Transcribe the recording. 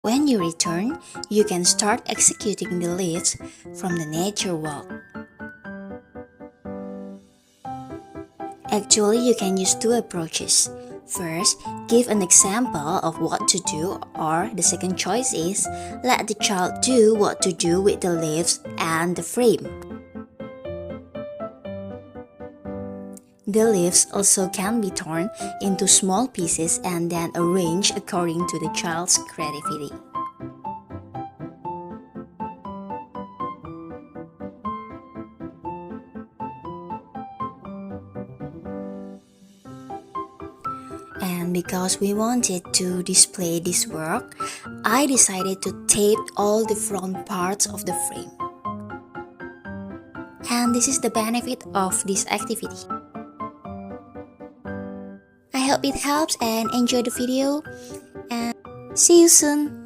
When you return, you can start executing the leaves from the nature walk. Actually, you can use two approaches. First, give an example of what to do, or the second choice is let the child do what to do with the leaves and the frame. The leaves also can be torn into small pieces and then arranged according to the child's creativity. And because we wanted to display this work, I decided to tape all the front parts of the frame. And this is the benefit of this activity. I hope it helps and enjoy the video, and see you soon.